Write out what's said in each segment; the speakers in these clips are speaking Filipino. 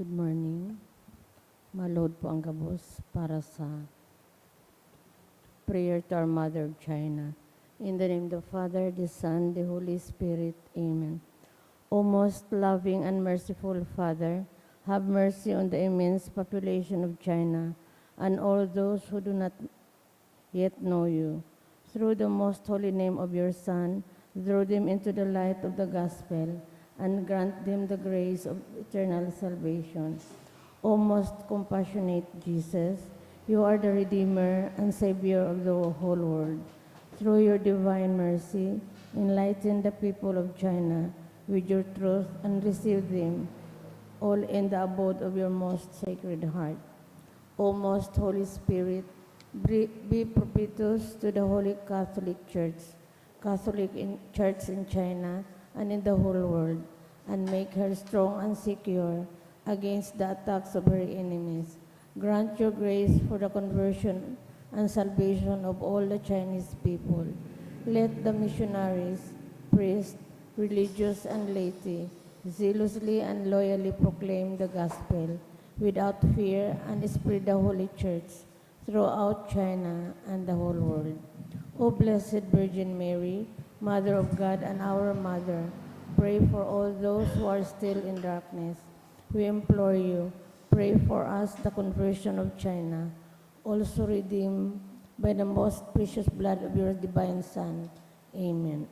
Good morning. Malood po ang gabos para sa prayer to our Mother of China. In the name of the Father, the Son, the Holy Spirit. Amen. O most loving and merciful Father, have mercy on the immense population of China and all those who do not yet know you. Through the most holy name of your Son, draw them into the light of the gospel and grant them the grace of eternal salvation. O most compassionate Jesus, you are the Redeemer and Savior of the whole world. Through your divine mercy, enlighten the people of China with your truth and receive them all in the abode of your most sacred heart. O most Holy Spirit, be propitious to the Holy Catholic Church, Church in China and in the whole world, and make her strong and secure against the attacks of her enemies. Grant your grace for the conversion and salvation of all the Chinese people. Let the missionaries, priests, religious, and laity zealously and loyally proclaim the gospel without fear and spread the Holy Church throughout China and the whole world. O Blessed Virgin Mary, Mother of God and our Mother, pray for all those who are still in darkness. We implore you, pray for us the conversion of China, also redeemed by the most precious blood of your divine Son. Amen.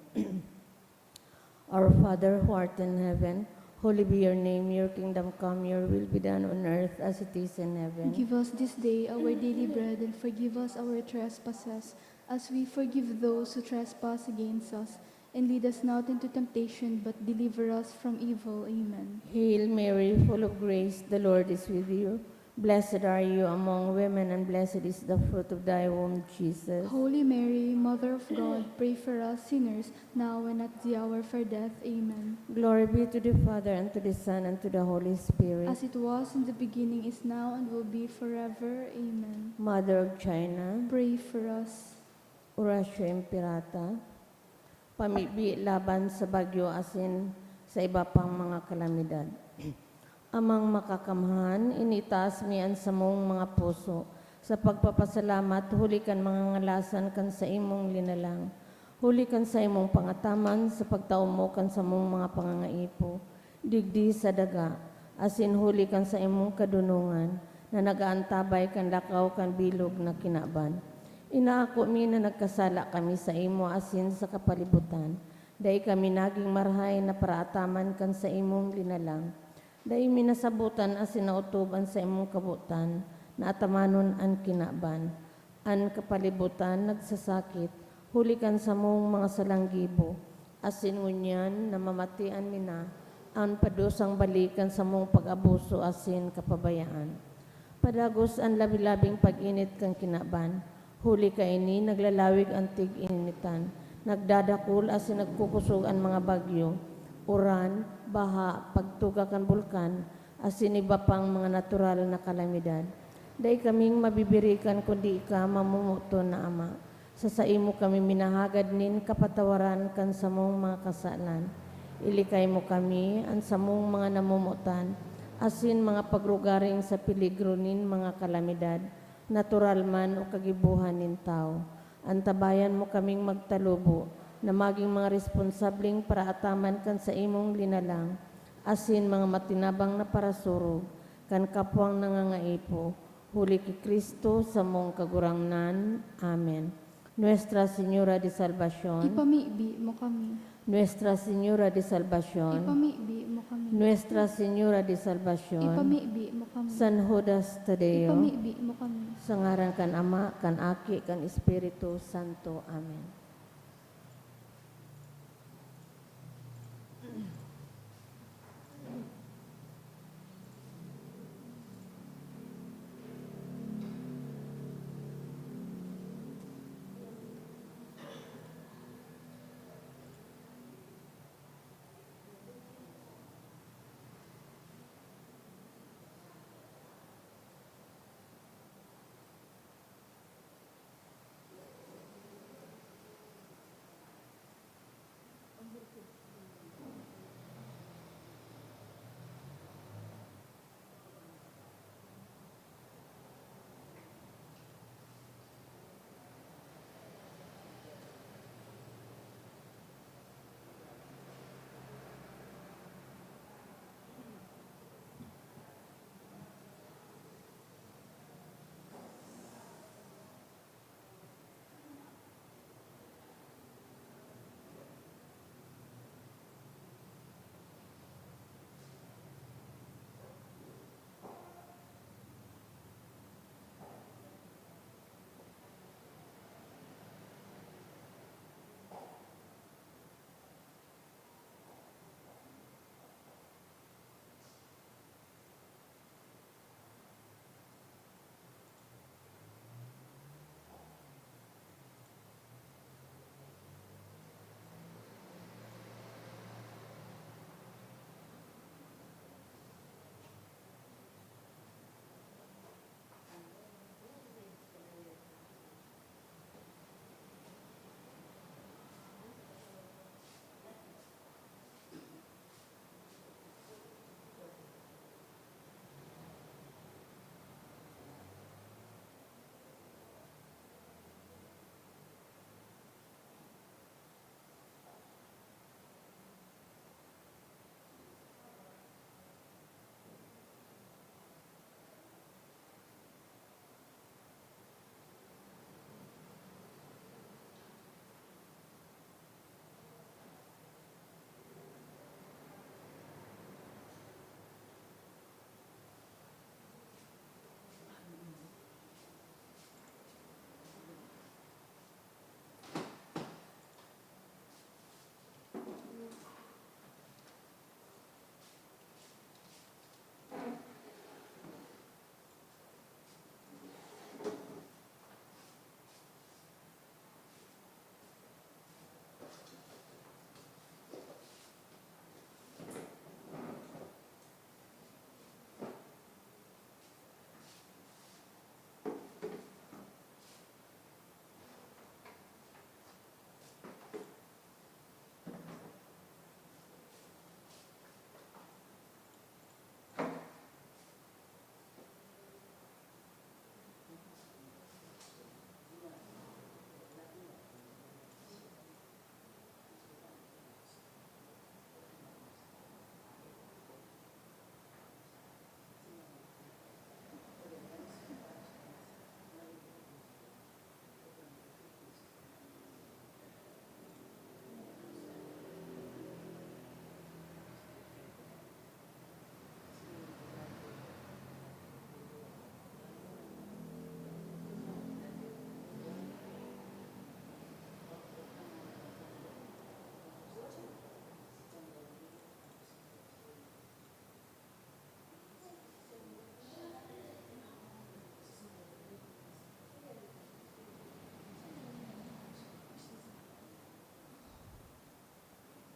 Our Father who art in heaven, holy be your name, your kingdom come, your will be done on earth as it is in heaven. Give us this day our daily bread, and forgive us our trespasses, as we forgive those who trespass against us. And lead us not into temptation, but deliver us from evil. Amen. Hail Mary, full of grace, the Lord is with you. Blessed are you among women, and blessed is the fruit of thy womb, Jesus. Holy Mary, Mother of God, pray for us sinners, now and at the hour of our death. Amen. Glory be to the Father, and to the Son, and to the Holy Spirit. As it was in the beginning, is now, and will be forever. Amen. Mother of China, Pray for us. Orasyo Imperata, pamibi laban sa bagyo asin sa iba pang mga kalamidad. Amang makakamhan, initaas miyan sa mong mga puso. Sa pagpapasalamat, huli kan mga ngalasan kan sa imong linalang. Huli kan sa imong pangataman, sa pagtaumo kan sa mong mga pangangaipo. Digdi sa daga, asin huli kan sa imong kadunungan, na nagaantabay kan lakaw kan bilog na kinaban. Inaako mi na nagkasala kami sa imo asin sa kapalibutan. Dahil kami naging marhay na paraataman kan sa imong linalang. Dahil minasabutan asin nautuban sa imong kabutan na atamanon an kinaban. An kapalibutan nagsasakit, hulikan sa mong mga salanggibo. Asin ngunyan na mamatian mina, ang padusang balikan sa mong pag-abuso asin kapabayaan. Padagos ang labi-labing pag-init kang kinaban. Huli ka ini, naglalawig ang tig-initan. Nagdadakul asin nagkukusog ang mga bagyo. Uran, baha, pagtuga kan bulkan, asin iba pang mga natural na kalamidad. Dahil kaming mabibirikan kundi ka mamumuto na Ama. Sa imo kami minahagad nin kapatawaran kan sa mong mga kasalan. Ilikay mo kami ang sa mong mga namumutan, asin mga pagrugaring sa peligro nin mga kalamidad, natural man o kagibuhan nin tao. Antabayan mo kaming magtalubo, na maging mga responsableng paraataman kan sa imong linalang, asin mga matinabang na parasurog, kan kapwang nangangaipo, huli ki Kristo sa mong kagurangnan. Amen. Nuestra Señora de Salvación, Ipamibi mo kami. Nuestra Señora de Salvación, Ipamibi mo kami. Nuestra Señora de Salvación, Ipamibi mo kami. San Judas Tadeo, Ipamibi mo kami. sa ngaran kan Ama, kan Aki, kan Espiritu Santo. Amen.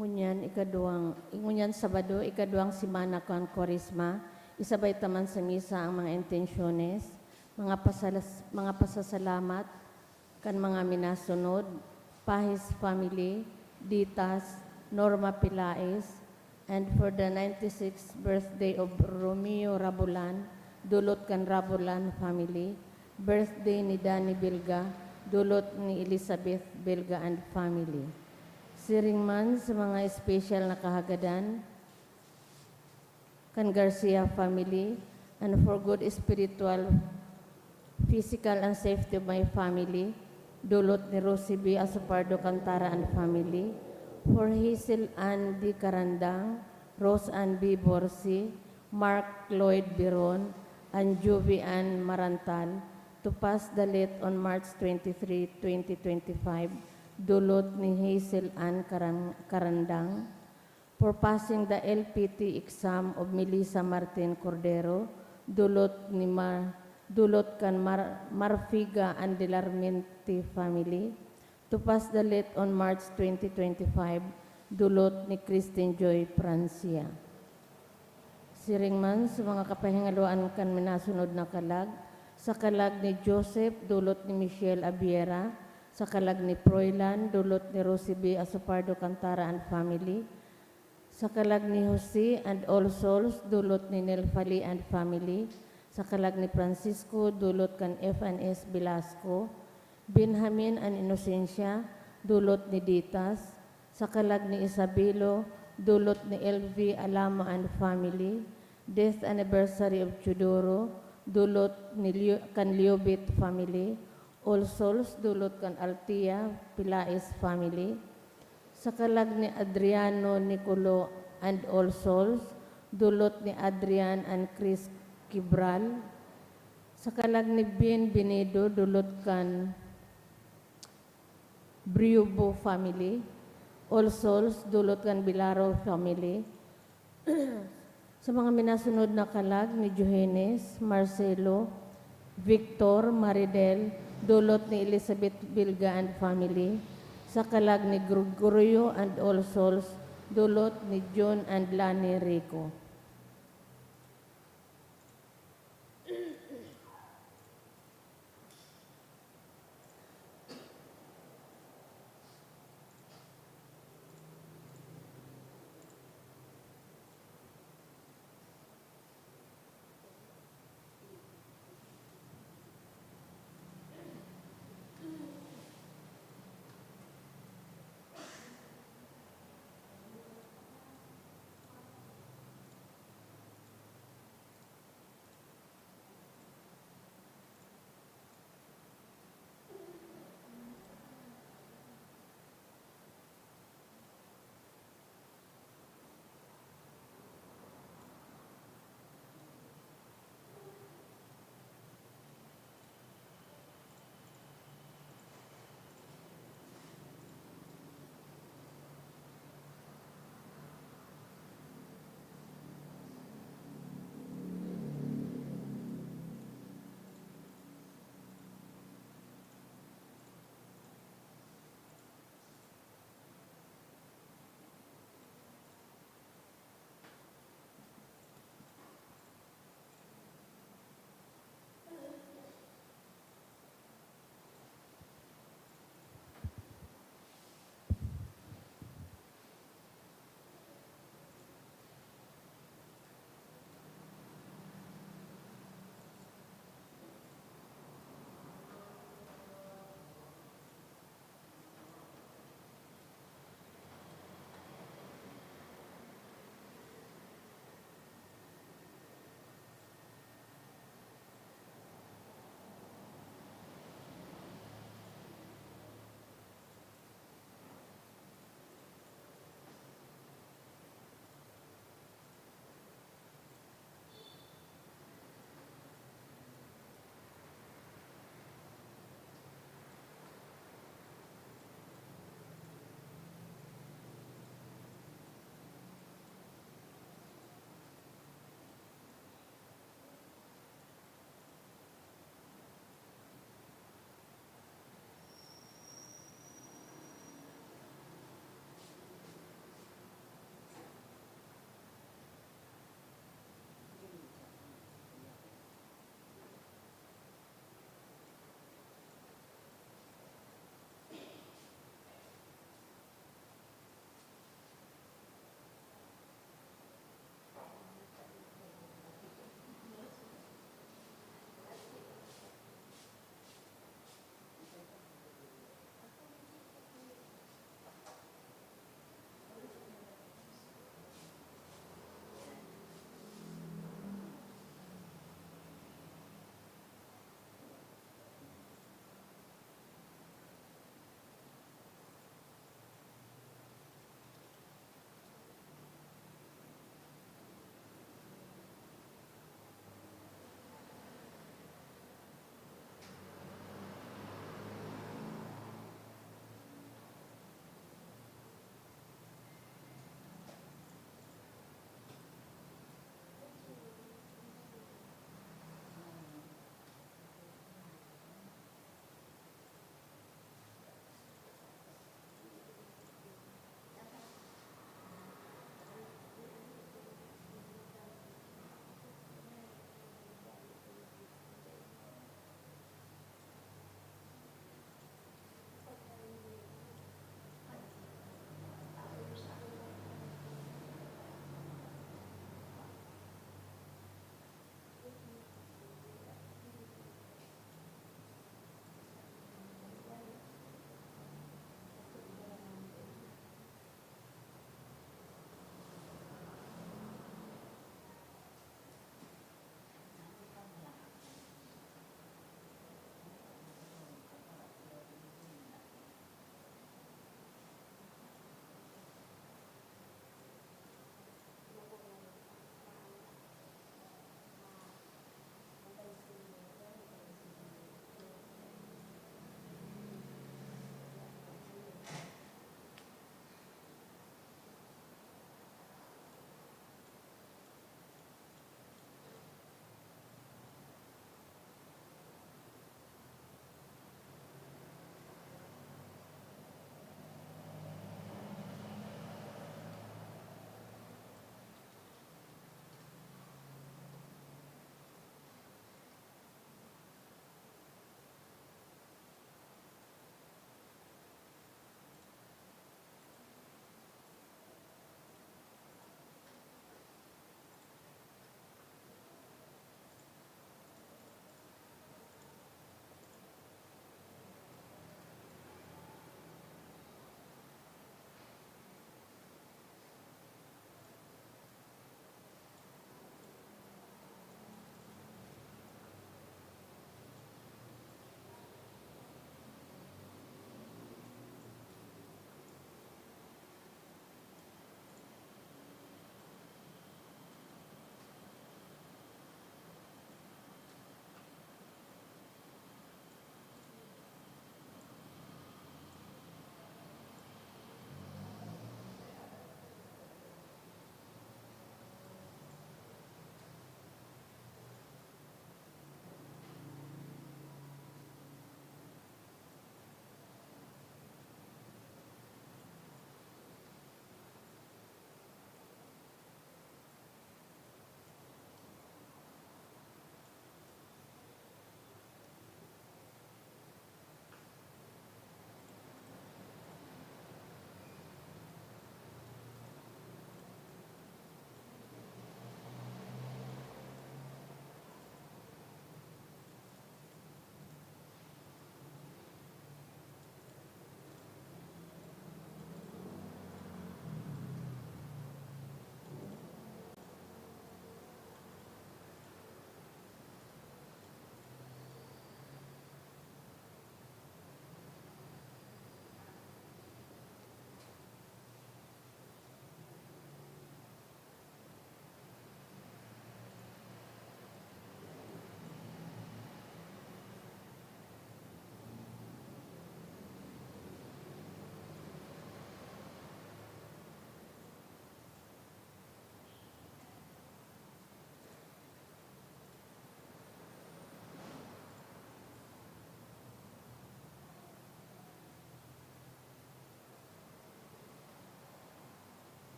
Ngunyan Sabado, ikaduang simana kan Korisma, isabay taman sa misa ang mga intensyones, mga pasasalamat, kan mga minasunod, Pahis family, Ditas, Norma Pilaes, and for the 96th birthday of Romeo Rabulan, dulot kan Rabulan family, birthday ni Danny Bilga, dulot ni Elizabeth Bilga and family. Siring man sa mga special na kahagadan, kan Garcia family, and for good spiritual, physical and safety of my family, dulot ni Rosie B. Asopardo Cantara and family, for Hazel Ann D. Carandang, Rose Ann B. Borsi, Mark Lloyd Biron, and Juvie Ann Marantal, to pass the late on March 23, 2025, dulot ni Hazel Ann Carandang, for passing the LPT exam of Melissa Martin Cordero, dulot kan Marfiga and Delarmente family, to pass the late on March 2025, dulot ni Christine Joy Francia. Siring man sa mga kapahingaluan kan minasunod na kalag, sa kalag ni Joseph, dulot ni Michelle Abiera, sa kalag ni Proylan, dulot ni Rosie B. Asopardo Cantara and family, sa kalag ni Jose and All Souls, dulot ni Nelfali and family, sa kalag ni Francisco, dulot kan F&S Velasco, Benjamin and Inocencia, dulot ni Ditas, sa kalag ni Isabelo, dulot ni LV Alama and family, death anniversary of Chudoro, dulot ni kan Liobit family, All Souls, dulot kan Altia Pilaes family, sa kalag ni Adriano Nicolo and All Souls, dulot ni Adrian and Chris Kibral, sa kalag ni Bin Binedo, dulot kan Briubo family, All Souls, dulot kan Bilaro family, sa mga minasunod na kalag ni Johannes, Marcelo, Victor, Maridel, dulot ni Elizabeth Bilga and family, sa kalag ni Gregorio and All Souls, dulot ni John and Lani Rico.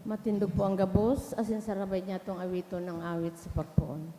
Matindog po ang gabos, asin sarabay niya itong awiton ng awit sa pagpoon.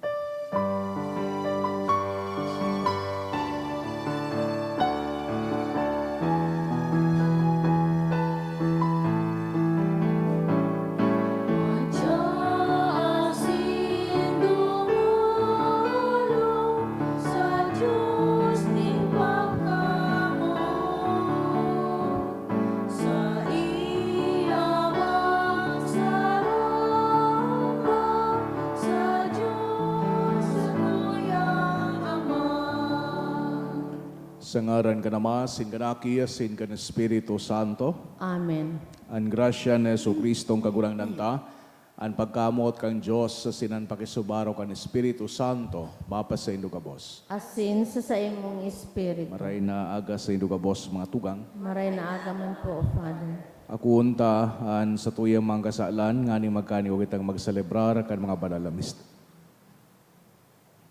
Sa ngaran ka nama, sin kanaki, sin kan Espiritu Santo, Amen. ang grasya ni Yesu Kristong kagurang nanta, ang pagkamot kang Diyos sa sinan pakisubaro kan Espiritu Santo, mapa sa indo ka boss. Asin sa imong espiritu. Maray na aga sa indo ka boss mga tugang. Maray na agaman po, O Father. Ako unta, an sa tuyang mga kasalan, nga ni magkani kitang magselebrar kan mga banalamis.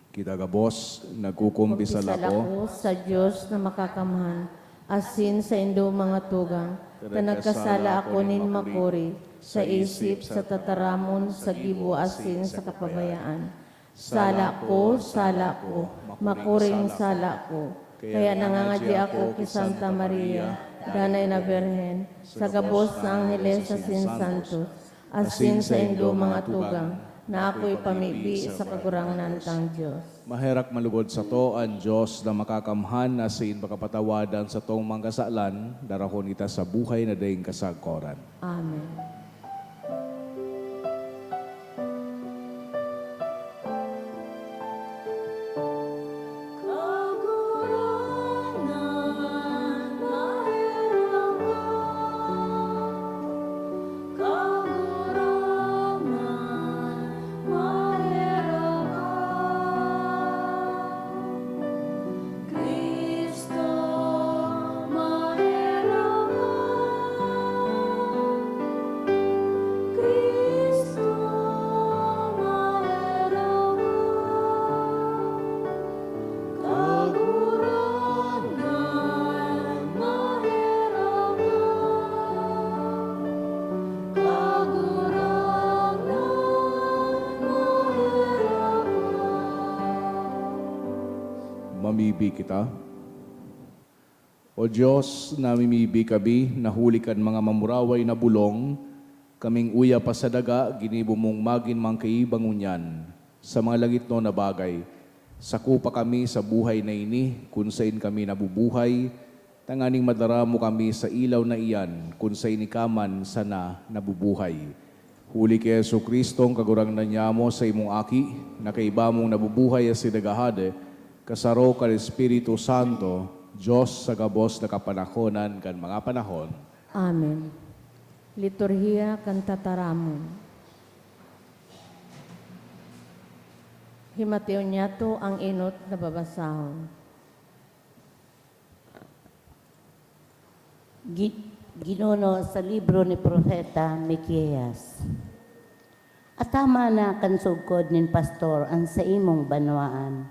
Kita ka boss, nagkukumpisal ako, sa Diyos na makakamahan, asin sa indo mga tugang, na nagkasala ako nin makuri, sa isip, sa tataramon, sa gibo asin, sa kapabayaan. Sala ko, makuring sala ko. Kaya nangangadya ako kay Santa Maria, Danay na Birhen, sa gabos na Angeles asin Santos, asin sa indo mga tugang, na ako'y pamibi sa kagurangnan tang Diyos. maherak malugod sa to ang Diyos na makakamhan na sin makapatawadan sa tong mga kasalan, darahon ita sa buhay na daing kasagkoran. Amen. Mamibi kita. O Diyos, namimibi kami, nahulikan mga mamuraway na bulong, kaming uya pa sa daga, ginibo mong magin mang kaibangunyan, sa mga langit no na bagay. Sakupa kami sa buhay na ini, kung sain kami nabubuhay, tanganing madaramo kami sa ilaw na iyan, kung sain ikaman sana nabubuhay. Huli kay Yesu Kristong kagurang na niya mo sa imong aki, na kaiba mong nabubuhay as sinagahade, kasaro ka Espiritu Santo, Diyos sa gabos na kapanahonan kan mga panahon. Amen. Liturhiya kan tataramon. Himateo niya to ang inot na babasahon. Ginuno sa libro ni Propeta Mikias. Atama na kansugkod nin pastor ang sa imong banwaan,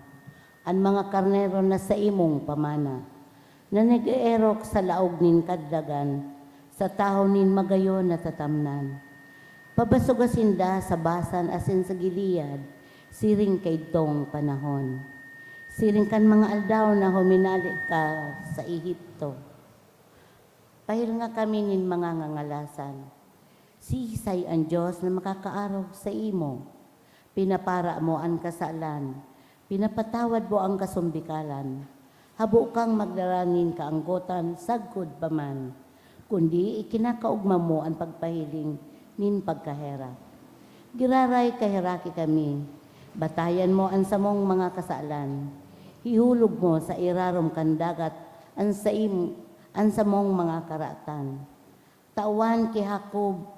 ang mga karnero na sa imong pamana, na nag-eerok sa laog nin kaddagan, sa taho nin magayon na tatamnan. Pabasugasinda sa basan asin sa giliyad, siring kay tong panahon. Siring kan mga aldaw na huminali ka sa Ehipto. Pahil nga kami nin mga ngangalasan, sihisay ang Diyos na makakaarog sa imo. Pinapara mo ang kasalan, pinapatawad mo ang kasumbikalan. Habo kang magdarangin kaanggotan, sagkod pa man, kundi ikinakaugma mo ang pagpahiling nin pagkahera. Giraray kahiraki kami, batayan mo ang samong mga kasalan. Hihulog mo sa irarom kandagat ang samong mga karatan. Tawan ki Jacob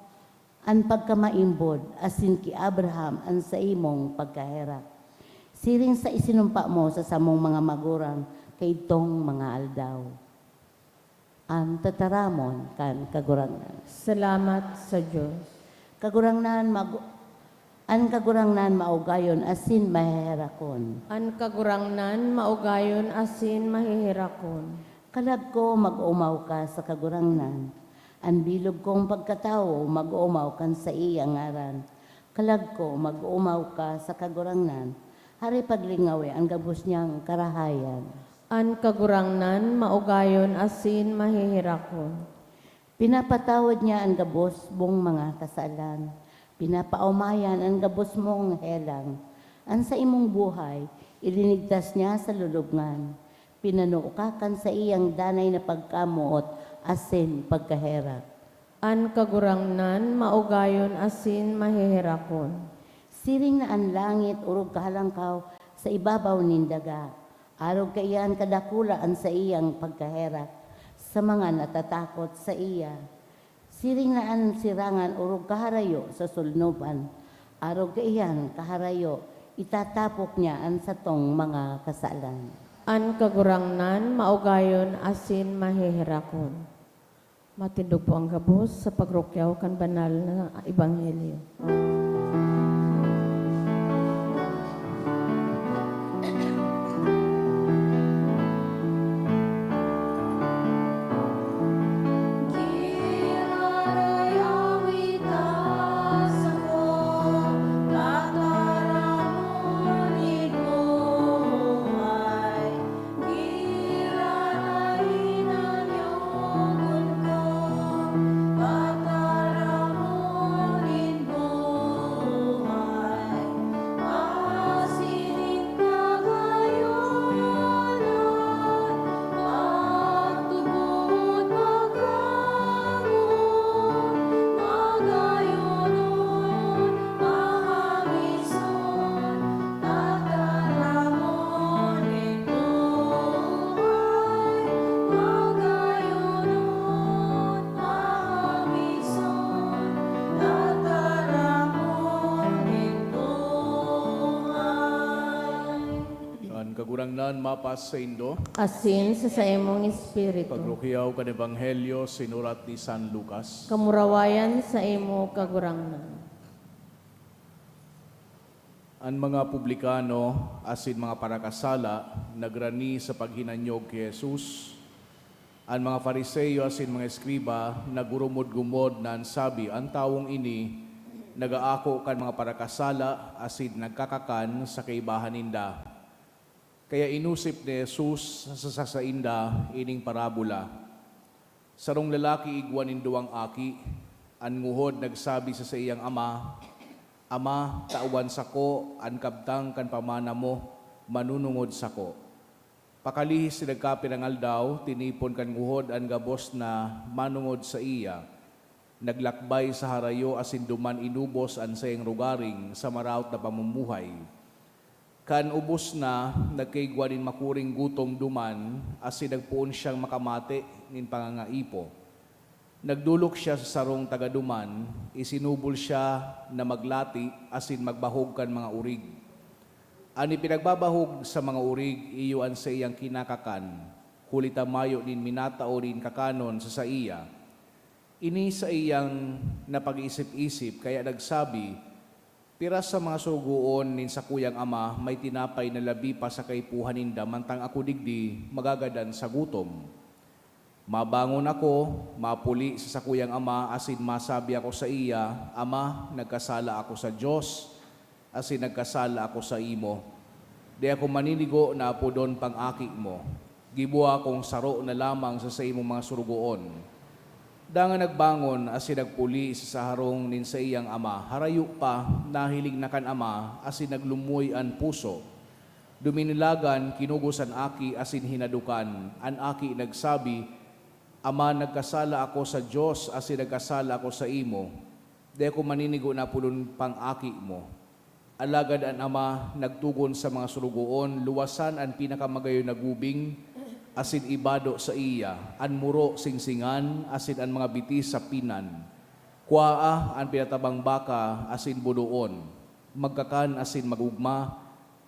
ang pagkamaimbod, asin ki Abraham ang sa imong pagkahera. Siring sa isinumpa mo sa samong mga magurang kay itong mga aldaw. Ang tataramon kan kagurangnan. Salamat sa Diyos. Ang kagurangnan maugayon asin maheherakon. An kagurangnan, maugayon, asin, mahihirakon. Kalag ko mag-umaw ka sa kagurangnan. Ang bilog kong pagkatao, mag-uumaw kan sa iyang ngaran. Kalag ko, mag-uumaw ka sa kagurangnan. Hari paglingawi ang gabos niyang karahayan. An kagurangnan, maugayon asin mahihirakon. Pinapatawad niya ang gabos mong mga kasalan. Pinapaumayan ang gabos mong helang. Ang sa imong buhay, ilinigtas niya sa lulubngan. Pinanuukakan sa iyang danay na pagkamuot, asin pagkaherak. An kagurangnan, maugayon asin mahihirakon. Siring na ang langit, urog kahalangkaw sa ibabaw nindaga. Arog kaiyan kadakulaan sa iyang pagkaherak, sa mga natatakot sa iya. Siring na ang sirangan, urog kaharayo sa sulnuban. Arog kaiyan kaharayo, itatapok niya ang satong mga kasalan. An kagurangnan, maugayon asin mahihirakon. Matindog po ang gabos sa pagrukyaw kan banal na ebanghelyo. Kagurangnan mapas sa Indo, Asin sa imong espiritu. pagrukyaw kan Ebanghelyo sinurat ni San Lucas. Kamurawayan sa imo kagurangnan. Ang mga publikano asin mga parakasala nagrani sa paghinanyog kay Jesus. Ang mga Fariseyo asin mga eskriba nagurumod-gumod na sabi, ang tawong ini nagaako kan mga parakasala asin nagkakakan sa kaibahan ninda. Kaya inusip ni Jesus sa sasainda ining parabola. Sarong lalaki igwan duwang aki, an nguhod nagsabi sa iyang ama, Ama, tauwan sako, an kabtang kan pamana mo, manunungod sako. Pakalihis si nagkapirangal daw, tinipon kan nguhod an gabos na manungod sa iya. Naglakbay sa harayo asin duman inubos an sayang rugaring sa marawt na pamumuhay. Kan ubos na, nagkaigwanin makuring gutom duman, asin nagpuon siyang makamate nin pangangaipo. Nagdulok siya sa sarong tagaduman, isinubol siya na maglati, asin magbahog kan mga urig. Ani pinagbabahog sa mga urig, iyuan sa iyang kinakakan, hulita mayo nin minatao rin kakanon sa iya. Ini sa iyang napag-isip-isip, kaya nagsabi, Piras sa mga suguon nin sa kuyang ama, may tinapay na labi pa sa kaipuhan ninda, mantang ako digdi magagadan sa gutom. Mabangon ako, mapuli sa kuyang ama, asin masabi ako sa iya, Ama, nagkasala ako sa Diyos, asin nagkasala ako sa imo. Di ako maninigo na apodon pang-aki mo. Gibuha akong saro na lamang sa imong mga surugoon. Dangan nagbangon asin nagpuli sa harong nin sa iyang ama, harayo pa, nahilig na kan ama, asin naglumuy an puso. Duminilagan, kinugusan aki, asin hinadukan. An aki nagsabi, Ama, nagkasala ako sa Diyos, asin nagkasala ako sa imo. Di ako maninigo na pulon pang aki mo. Alagad an ama, nagtugon sa mga surugoon, luwasan ang pinakamagayon na gubing, asin ibado sa iya, an muro singsingan, asin an mga bitis sa pinan. Kuaa an pinatabang baka, asin budoon. Magkakan asin magugma,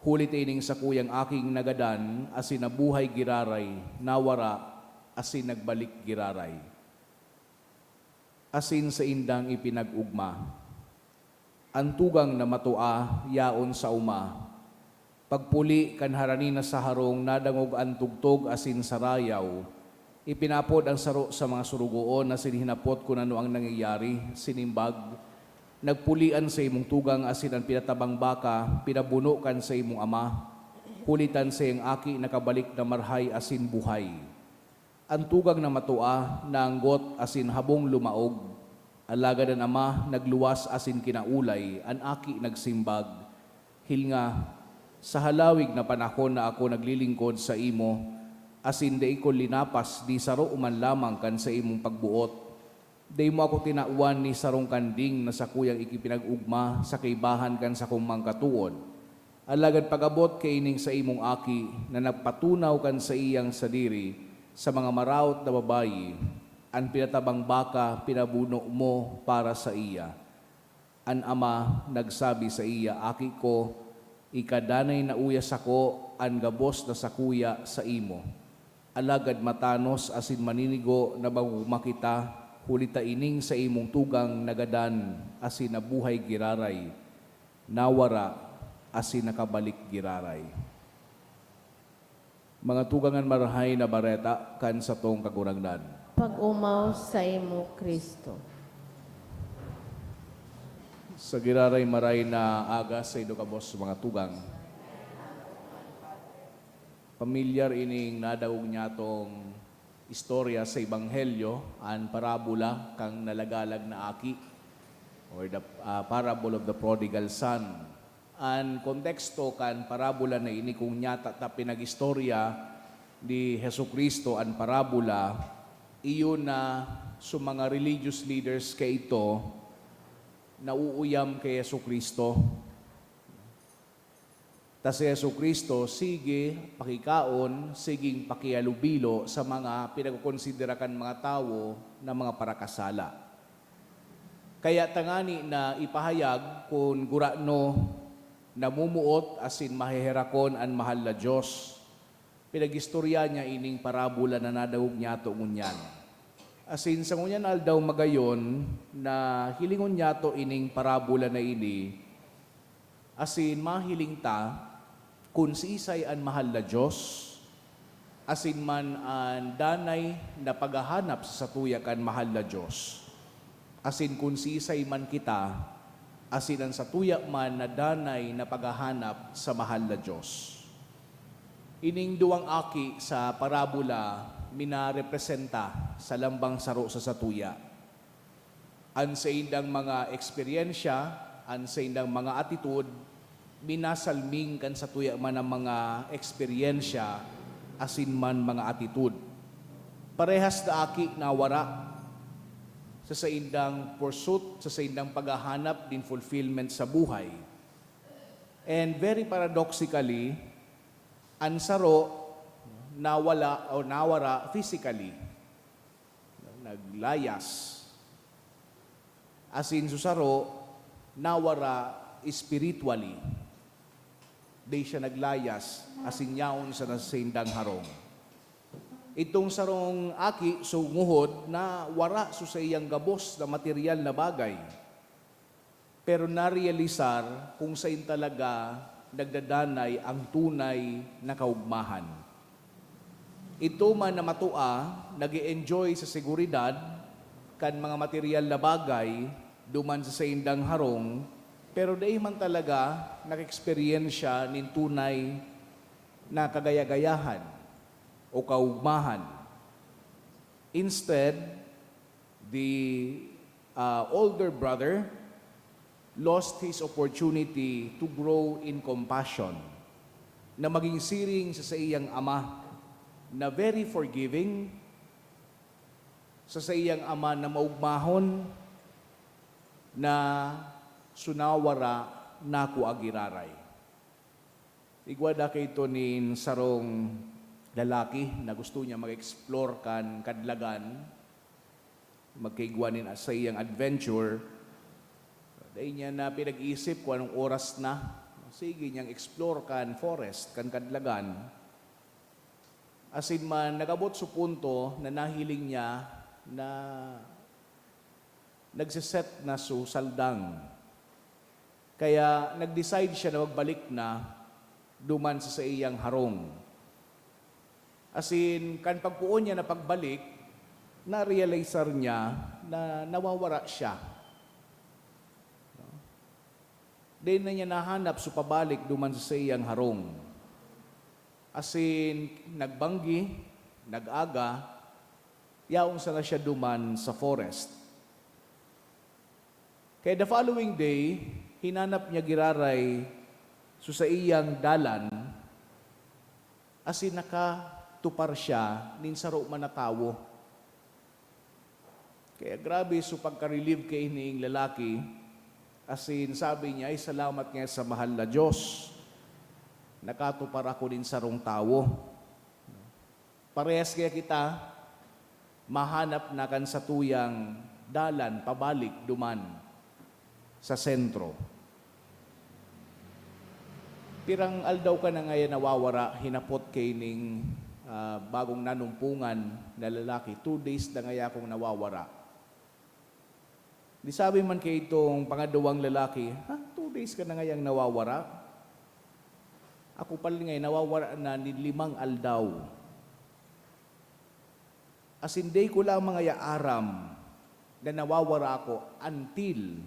hulit ining sa kuyang aking nagadan, asin nabuhay giraray, nawara, asin nagbalik giraray. Asin sa indang ipinag-ugma. Ang tugang na matua, yaon sa uma. Pagpuli kan harani na sa harong nadangog ang tugtog asin sarayaw, Ipinapod ang saro sa mga surugoon na sinihinapot ko na ano ang nangyayari, sinimbag, nagpulian sa imong tugang asin ang pinatabang baka, pinabuno kan sa imong ama, kulitan sa iyang aki nakabalik na marhay asin buhay. Ang tugang na matua, naanggot asin habong lumaog, alagad ang ama nagluwas asin kinaulay, ang aki nagsimbag, hilnga, sa halawig na panahon na ako naglilingkod sa imo, asin day ko linapas di saro uman lamang kan sa imong pagbuot. Day mo ako tinauan ni sarong kanding na sa kuyang ikipinag-ugma sa kaibahan kan sa kumang katuod. Alagad pag-abot kay ining sa imong aki na nagpatunaw kan sa iyang sadiri sa mga maraot na babayi, ang pinatabang baka pinabuno mo para sa iya. Ang ama nagsabi sa iya, aki ko, ikadanay na uyas ako, ang gabos na sakuya sa imo. Alagad matanos asin maninigo na makita, hulita ining sa imong tugang nagadan asin nabuhay giraray, nawara asin nakabalik giraray. Mga tugangan marahay na bareta kan sa tong kagurangnan. Pag-umaw sa imo, Kristo. Sa giraray maray na aga sa idokabos mga tugang. Pamilyar ining nadawog niya tong istorya sa Ebanghelyo, ang parabola kang nalagalag na aki, or the parable of the prodigal son. Ang konteksto kan parabola na ini kung nyata ta pinag-istorya ni Jesucristo ang parabola, iyon na sa mga religious leaders kay ito, nauuyam kay Jesucristo. Tas si Jesucristo, sige pakikaon, siging pakialubilo sa mga pinagkonsiderakan mga tao na mga parakasala. Kaya tangani na ipahayag kung gurano namumuot asin mahiherakon ang mahal na Diyos. Pinagistorya niya ining parabola na nadawog niya to ngunyan. Asin sa ngunyan aldaw magayon na hilingon niya to ining parabola na ini, asin mahiling ta kung si isay ang mahal na Diyos, asin man ang danay na paghahanap sa satuyakan mahal na Diyos. Asin kung si isay man kita, asin ang satuya man na danay na paghahanap sa mahal na Diyos. Ining duwang aki sa parabola, minarepresenta sa lambang saro sa satuya. Ang sa indang mga eksperyensya, ang sa indang mga attitude, minasalming kan sa tuya man ang mga eksperyensya, asin man mga attitude. Parehas na aki na wara sa indang pursuit, sa indang paghahanap din fulfillment sa buhay. And very paradoxically, ang saro nawala o nawara physically, naglayas. Asin susaro, nawara spiritually. Di siya naglayas, asin yaon sa nasindang harong. Itong sarong aki, sumuhod na wara sa iyang gabos na material na bagay. Pero narealisar kung saan talaga nagdadanay ang tunay na kaugmahan. Ito man na matua, nag-enjoy sa seguridad, kan mga material na bagay, duman sa indang harong, pero dahil man talaga nag-experience siya nin tunay na kagaya-gayahan o kaugmahan. Instead, the older brother lost his opportunity to grow in compassion, na maging siring sa iyang ama, na very forgiving, sa iyang ama na maugmahon, na sunawara naku agiraray. Igwada kay ito nin sarong lalaki na gusto niya mag-explore kan kadlagan, magkaigwanin sa iyang adventure. Dahil niya na pinag-isip kung anong oras na, sige niyang explore kan forest, kan kadlagan. Asin man, nagabot sa punto na nahiling niya na nagsiset na su saldang. Kaya nag-decide siya na magbalik na duman sa iyang harong. As in, kan pagpuon niya na pagbalik, na-realizer niya na nawawara siya. Then na niya nahanap so pabalik duman sa iyang harong. As in, nagbanggi, nag-aga, yaong sana siya duman sa forest. Kaya the following day, hinanap niya giraray so sa iyang dalan, as in nakatupar siya nin saro man na tawo. Kaya grabe so pagka-relieve kay iniing lalaki, as in sabi niya ay salamat nga sa mahal na Diyos. Nakatupar ako din sarong tawo. Parehas kaya kita, mahanap na kan sa tuyang dalan, pabalik, duman sa sentro. Pirang aldaw ka na ngayon nawawara, hinapot kay ning bagong nanumpungan na lalaki. 2 days na ngaya akong nawawara. Di sabi man kay itong pangadawang lalaki, 2 days ka na ngayang nawawara? Ako pala ngayon nawawara na ni 5 aldaw. As in, day ko lang mga yaaram na nawawara ako until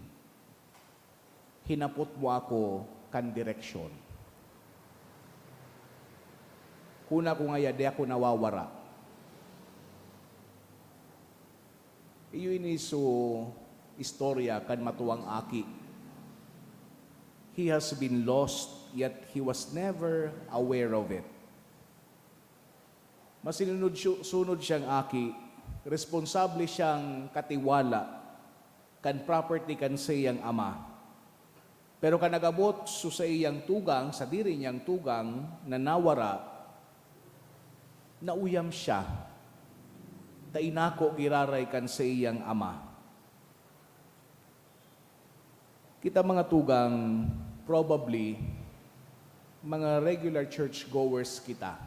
hinapot mo ako kan direksyon. Kuna ko ngaya, di ako nawawara. Iyo ini so istorya kan matuwang aki. He has been lost, yet he was never aware of it. Masinunod-sunod siyang aki, responsable siyang katiwala, kan property kan sa iyang ama. Pero kan nagabot sa iyang tugang, sa diri niyang tugang, na nawara, nauyam siya, tainako giraray kan sa iyang ama. Kita mga tugang, probably, mga regular church goers kita.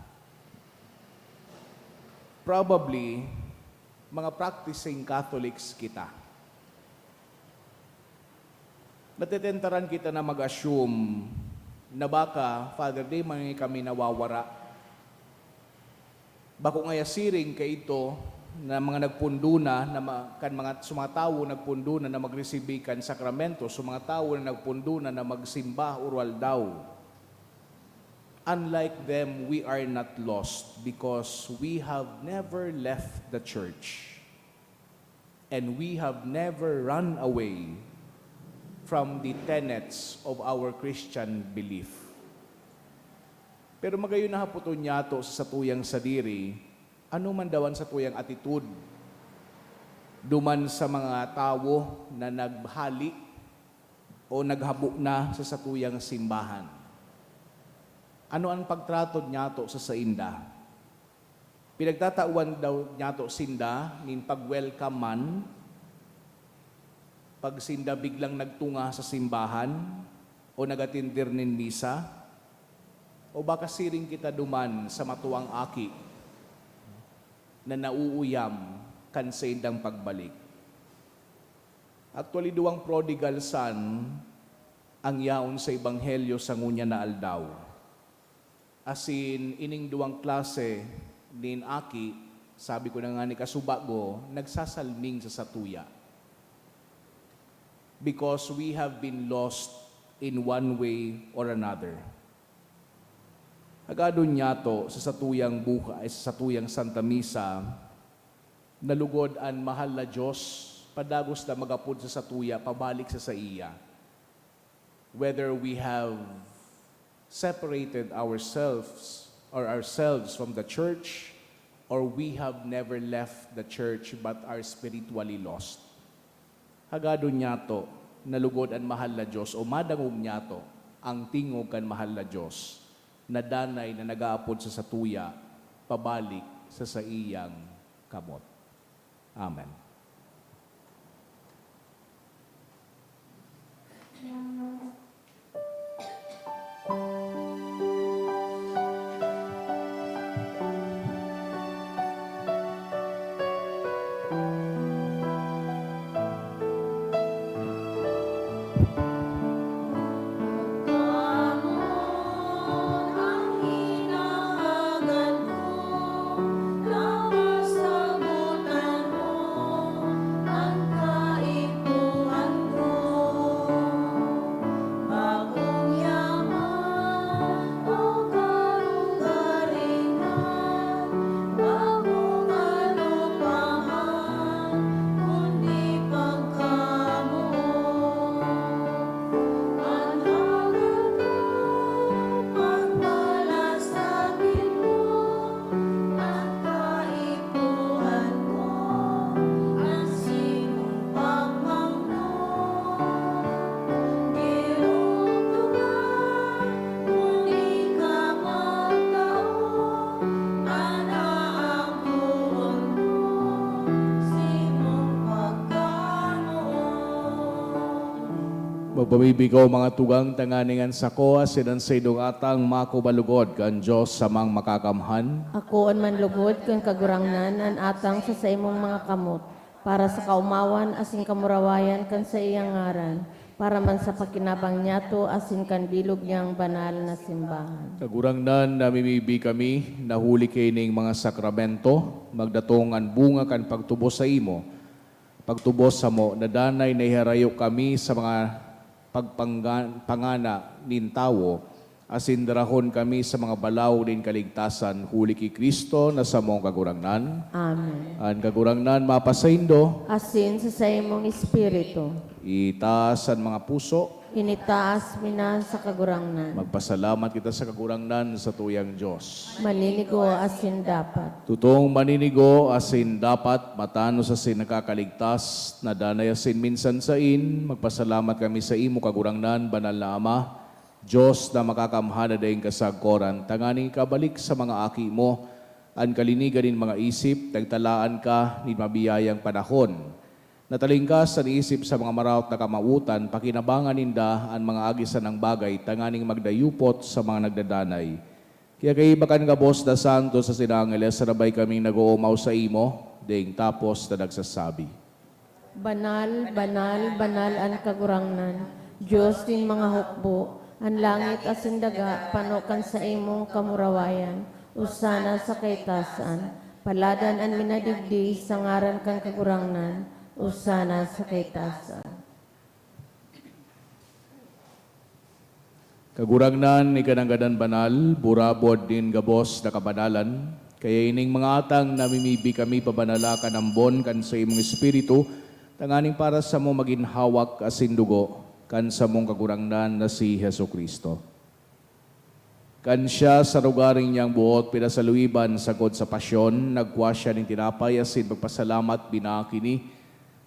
Probably, mga practicing Catholics kita. Natetentaran kita na mag-assume na baka, Father, di man kami nawawara. Bako ngaya siring kay ito na mga nagpundo na, kan mga sumatawo nagpundo na mag-receive kan sakramento, sumatawo na nagpundo na magsimba oral daw. Unlike them, we are not lost because we have never left the church and we have never run away from the tenets of our Christian belief. Pero magayon na haputon niya to sa satuyang sadiri, ano man dawan sa tuyang attitude, duman sa mga tao na naghali o naghabo na sa satuyang simbahan. Ano ang pagtrato niya to sa sainda? Pinagtatauan daw niya to sinda, nin pag-welcome man, pag sinda biglang nagtunga sa simbahan, o nagatindir nin misa, o baka siring kita duman sa matuwang aki, na nauuyam kan sa indang pagbalik. Actually, duwang prodigal son ang yaon sa ebanghelyo sa ngunya na aldaw. As in, ining duwang klase nin aki, sabi ko na nga ni kasubago, nagsasalming sa satuya. Because we have been lost in one way or another. Agadon niya to sa satuyang buhay, sa satuyang Santa Misa, nalugod ang mahal na Diyos, padagos na magapod sa satuya, pabalik sa iya. Whether we have separated ourselves from the church, or we have never left the church but are spiritually lost. Hagadon niya to, nalugod ang mahal na Diyos, o madangog niya to, ang tingog kan mahal na Diyos, na danay na nagaapod sa satuya, pabalik sa iyang kamot. Amen. Ang hinahangan mo Magpamibigaw mga tugang tanganingan sa ko, asinan sa idong atang mako balugod, kan Diyos samang makakamhan. Ako an manlugod kang kagurangnan an atang sa imong mga kamot para sa kaumawan asin kamurawayan kan sa iyang ngaran para man sa pakinabang niyato asin kan bilog niyang banal na simbahan. Kagurangnan namimibi kami, nahuli kining mga sakramento, magdatong an bunga kan pagtubos sa imo. Pagtubos sa mo, nadanay na iharayo kami sa mga pagpangana nin tawo, asin darahon kami sa mga balaw din kaligtasan, huli ki Kristo na sa mong kagurangnan. Amen. An kagurangnan mapasaindo, Asin sa imong espiritu, itaas ang mga puso, initaas mina sa kagurangnan. magpasalamat kita sa kagurangnan sa tuyang Diyos. Maninigo asin dapat. Tutong maninigo asin dapat matano sa sin nakakaligtas na danay asin minsan sa magpasalamat kami sa imo kagurangnan banal na Ama, Diyos na makakamhana daing kasagkoran, tanganing kabalik sa mga aki mo, an kalinigan din mga isip, tagtalaan ka ni mabiyayang panahon. Natalingkas sa isip sa mga marawat na kamautan, pakinabangan ninda ang mga agisan ng bagay, tanganing magdayupot sa mga nagdadanay. Kaya kaibakan ka, Boss da Santo, sa sinangeles, sarabay kaming nag-uumaw sa imo, ding tapos na nagsasabi. Banal, banal, banal an kagurangnan. Diyos din mga hukbo, ang langit asin daga, panokan sa imong kamurawayan, usana sa kaitasan, paladan an minadigdi sa ngaran kang kagurangnan, usana sa kaitasan. Kagurangnan ni kananggadan banal, burabod din gabos na kabanalan, kaya ining mga atang namimibi kami pabanalakan ang bon kan sa imong espiritu, tanganing para sa mo maging hawak asin dugo, kan sa mong kagurangnan na si Heso Kristo. Kan siya sa lugaring niyang buot, pinasaluiban sagod sa pasyon, nagwa siya ng tinapay, asin magpasalamat binakini,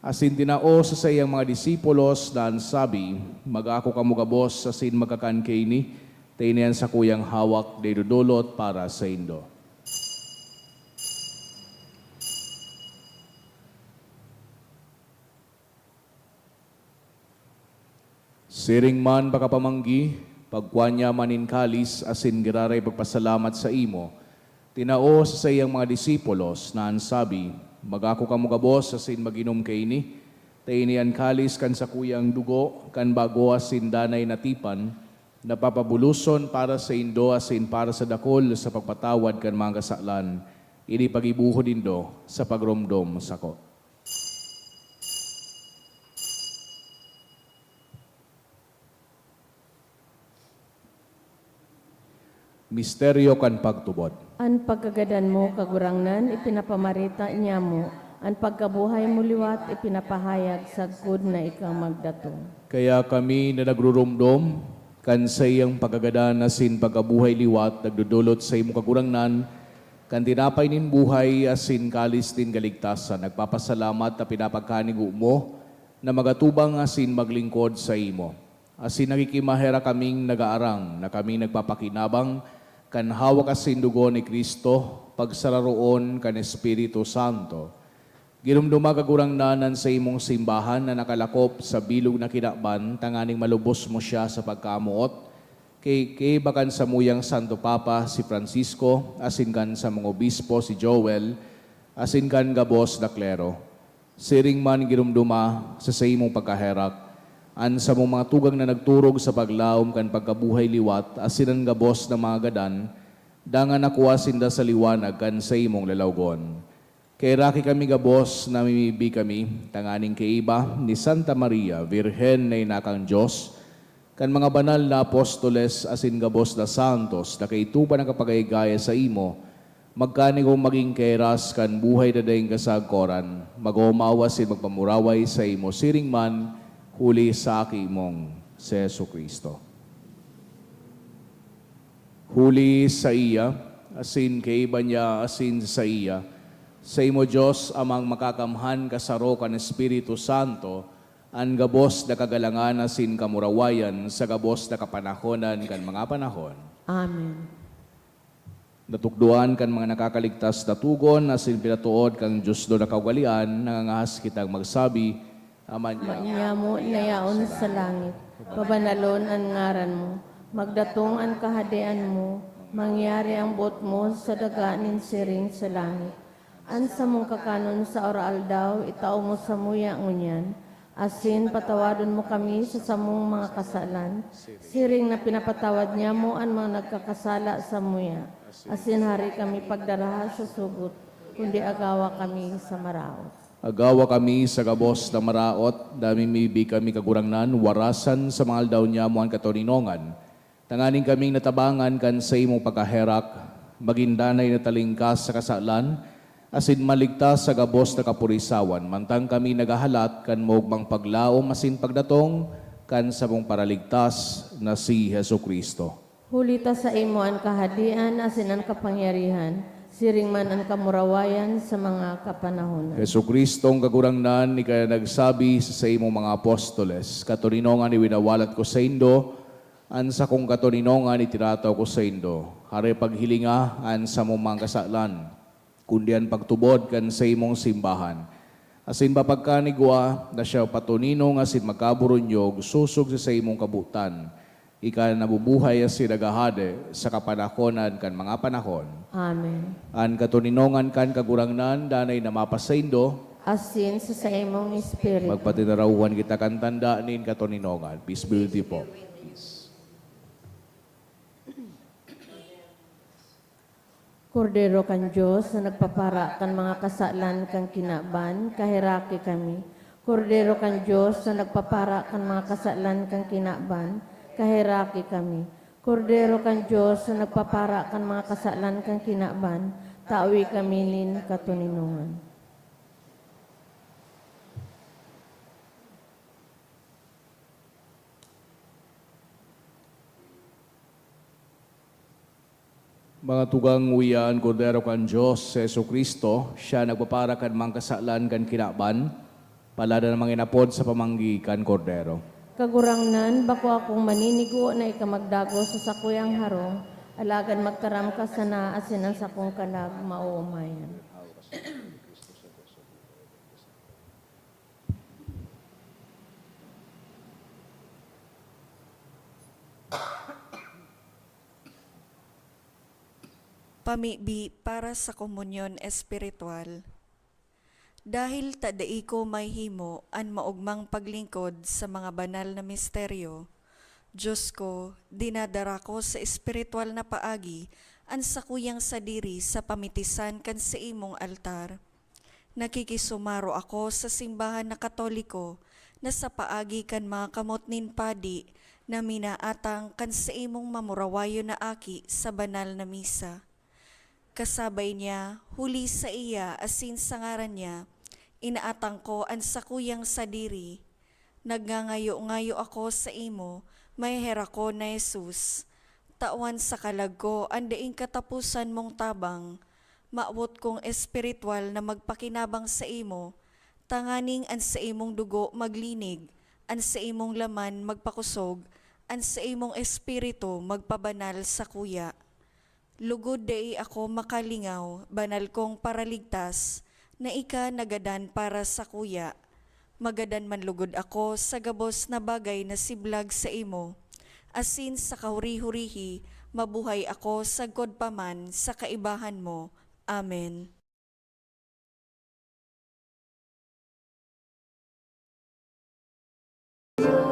asin tinao sa sayang mga disipulos na sabi, mag-ako kamugabos, asin magkakan kaini, tainian sa kuyang hawak, dedudulot para sa indo. Siring man pakapamanggi, pagkuanya manin kalis, asin giraray pagpasalamat sa imo. Tinao sa sayang mga disipulos na ansabi, magako kamugabos, asin maginom kaini, tainian kalis kan sa kuyang dugo, kan bago asin danay natipan, napapabuluson para sa indo, asin para sa dakol sa pagpatawad kan mga kasaklan, ini pagibuho dindo sa pagromdom sako. Misteryo kan pagtubod. An pagkagadan mo kagurangnan, ipinapamarita niya mo, an pagkabuhay mo liwat, ipinapahayag sa good na ikaw magdato. Kaya kami na nagrurumdom, kan sa iyang pagkagadan asin pagkabuhay liwat, nagdudulot sa imo kagurangnan, kan tinapay nin buhay asin kalis din kaligtasan, nagpapasalamat na pinapagkanigo mo, na magatubang asin maglingkod sa imo. Asin nakikimahera kaming nagaarang, na kaming nagpapakinabang, kan hawak asin dugo ni Kristo, pagsararoon kan Espiritu Santo. Ginumduma kagurangnanan sa imong simbahan na nakalakop sa bilog na kinakban, tanganing malubos mo siya sa pagkamuot, kay bakan sa muyang Santo Papa si Francisco, asin kan sa mga obispo si Joel, asin kan gabos na klero. Siring man ginumduma sa imong pagkaherak, an sa mga tugang na nagturog sa paglaom kan pagkabuhay liwat, asinan gabos na mga gadan, dangan nakuha sinda sa liwanag kan sa imong lalawgon. Kay raki kami gabos, namimibi kami, tanganing kaiba ni Santa Maria, Virhen na inakang Diyos, kan mga banal na apostoles asin gabos na santos, na kaitupan ang kapagaygaya sa imo, magkanig kong maging keras kan buhay na daing kasagkoran, mag-umawasin magpamuraway sa imo, siring man, huli sa aki mong si Jesu Kristo. Huli sa iya, asin kay iba niya, asin sa iya, sa imo Diyos amang makakamhan kasaro kan Espiritu Santo, an gabos na kagalangan asin kamurawayan sa gabos na kapanahonan kan mga panahon. Amen. Natukduan kan mga nakakaligtas na tugon, asin pinatuod kang Diyos do na kaugalian, nangangahas kitang magsabi, Aman niya. Manyamo nayaon sa langit, pabanalon ang ngaran mo, magdatong ang kahadian mo, mangyari ang buot mo sa daganin siring sa langit. Ansa mong kakanon sa oral daw, itao mo sa muya ngunyan, asin patawadon mo kami sa samong mga kasalan, siring na pinapatawad niya mo ang mga nagkakasala sa muya, asin hari kami pagdaraha sa sugot, kundi agawa kami sa maraot. Agawa kami sa gabos na maraot, dami mibi kami kagurangnan, warasan sa mga aldaw niya mo ang katoninongan. Tanganing kaming natabangan kan sa imong pagkaherak, magindanay na talingkas sa kasalan, asin maligtas sa gabos na kapurisawan, mantang kami nagahalat kan mogmang paglaom asin pagdatong kan sa mong paraligtas na si Hesu Kristo. Hulita sa imo ang kahadian, asin ang kapangyarihan, siring man ang kamurawayan sa mga kapanahonan. Hesu Kristo ang kagurangnan, ni kaya nagsabi sa imong mga apostoles, katoninongan iwinawalat ko sa indo, an sa kong katoninongan itirataw ko sa indo, hari paghilinga an sa mong mga kasalan, kundi ang pagtubod kan sa imong simbahan. Asin papagkanigwa na siya patuninong asin makaburunyog, susog sa imong kabutan, ika nabubuhay asin nagahade sa kapanahonan kan mga panahon. Amen. An katoninongan kan kagurangnan, danay na mapasaindo, Asin sa imong espiritu. magpatinarawan kita kan tanda nin katoninongan. Peace be with you po. Kordero kan Diyos na nagpapara kan mga kasalan kang kinaban, kahiraki kami. Kordero kan Diyos na nagpapara kan mga kasalan kang kinaban, kahiraki kami. Kordero kan Diyos na nagpapara kan mga kasalan kang kinaban, tawi kami nin katuninungan. Mga tugang uyan, kordero kan Diyos, sa Yesu Kristo, siya nagpapara kan mga kasalan kan kinaban, palada ng mga inapod sa pamanggi kan kordero. Kagurangnan, bako akong maninigo na ikamagdago sa sakuyang harong, alagan magkaram ka sana asin ang sakong kalag mauumayan. Pamibi para sa komunyon espiritual. Dahil tadai ko may himo an maugmang paglingkod sa mga banal na misteryo, Diyos ko, dinadara ko sa espiritual na paagi an sakuyang sadiri sa pamitisan kan sa imong altar. Nakikisumaro ako sa simbahan na Katoliko na sa paagi kan mga kamot nin padi na minaatang kan sa imong mamurawayo na aki sa banal na misa. Kasabay niya, huli sa iya asin sa ngaran niya, inaatang ko ang sakuyang sadiri. Nagngangayo-ngayo ako sa imo, may hera ko na Jesus. Tawan sa kalag ko, andaing katapusan mong tabang. Maawot kong espiritual na magpakinabang sa imo, tanganing an sa imong dugo maglinig, an sa imong laman magpakusog, an sa imong espiritu magpabanal sa kuya. Lugod dai ako makalingaw, banal kong paraligtas, na ika nagadan para sa kuya. Magadan man lugod ako sa gabos na bagay na siblag sa imo. Asin sa kahuri-hurihi, mabuhay ako sa godpaman sa kaibahan mo. Amen. Ang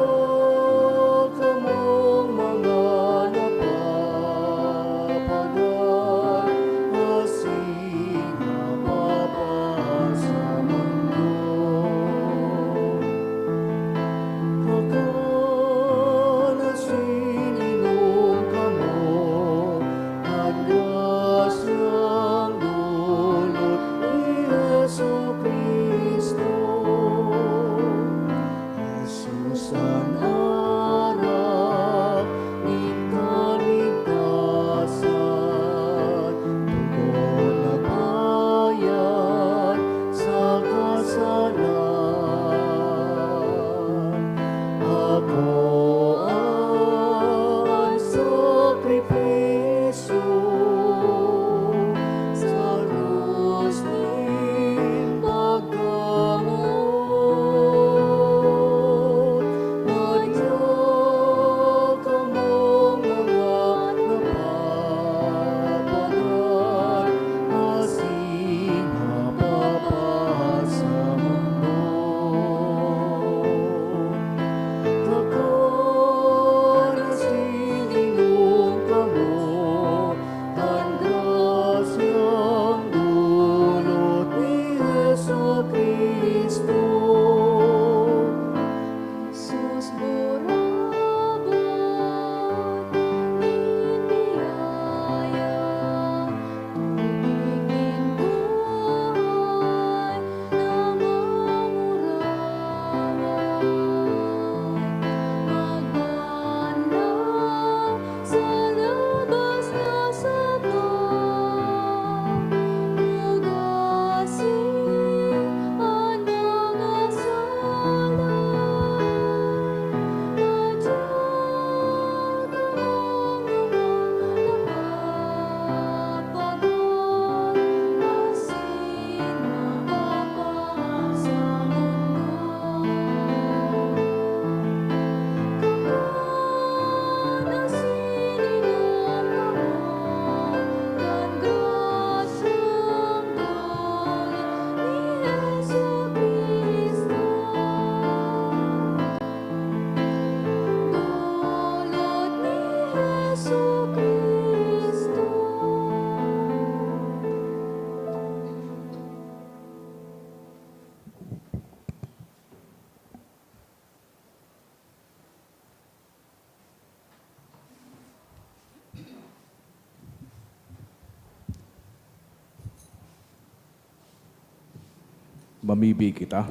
Mamibi kita.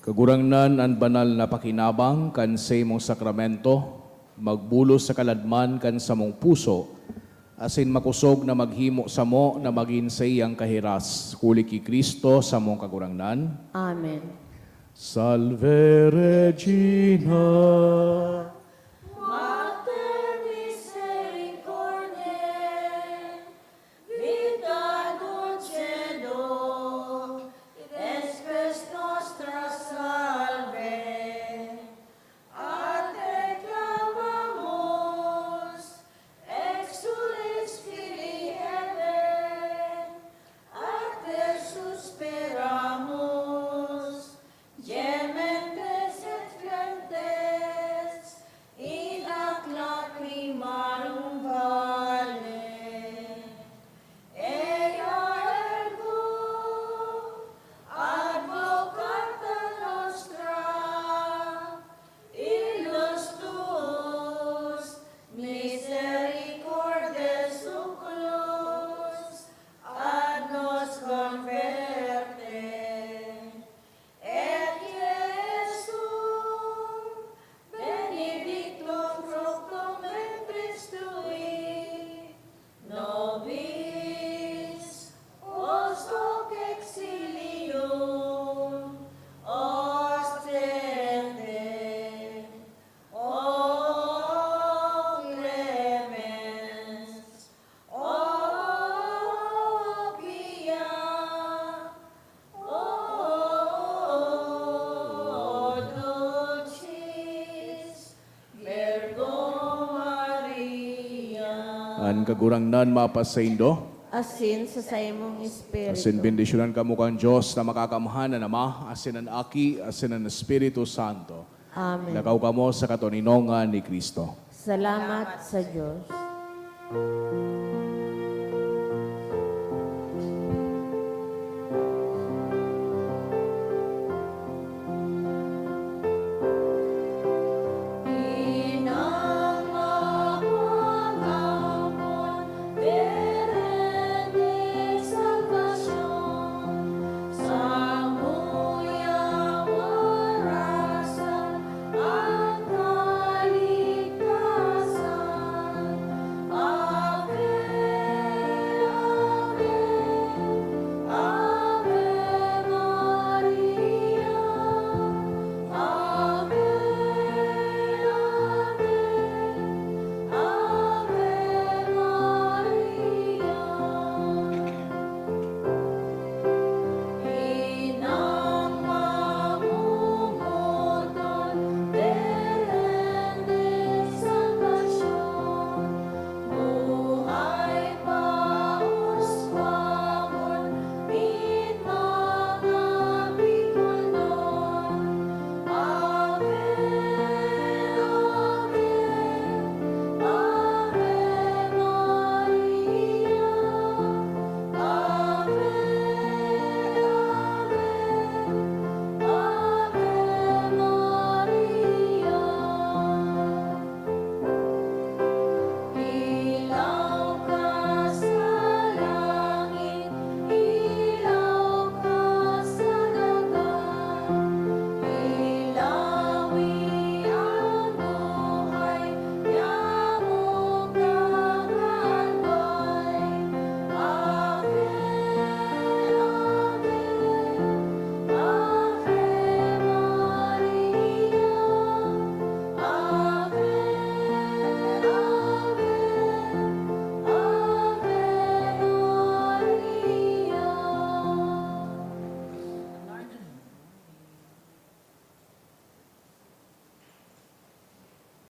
Kagurangnan ang banal na pakinabang kan sa imong sakramento, magbulos sa kaladman kan sa mong puso, asin makusog na maghimo sa mo na maging sa iyang kahiras. Huli ki Kristo sa mong kagurangnan. Amen. Salve Regina. Mater misericordiae, vita dulcedo, espes nostra salve. A te clamamos, exules Filii Heaven, a te suspiramos, gementes et flentes, in ac lacrimarum vale. Ea ergo, advocata nostra, illos tuos, misericordes suclus, ad nos converte. Et Iesum, benedictum fructum ventris tui, nobis, os hoc exilium, ostende, o clemens, o pia, O dulcis Virgo Maria. Ang kagurangnan mapasaindo. Asin sa imong espiritu. Asin bendisyonan kamo kang Diyos na makakamhan na Ama, asin ang Aki, asin ang Espiritu Santo. Amen. Lakaw kamo sa katoninongan ni Kristo. Salamat sa Diyos.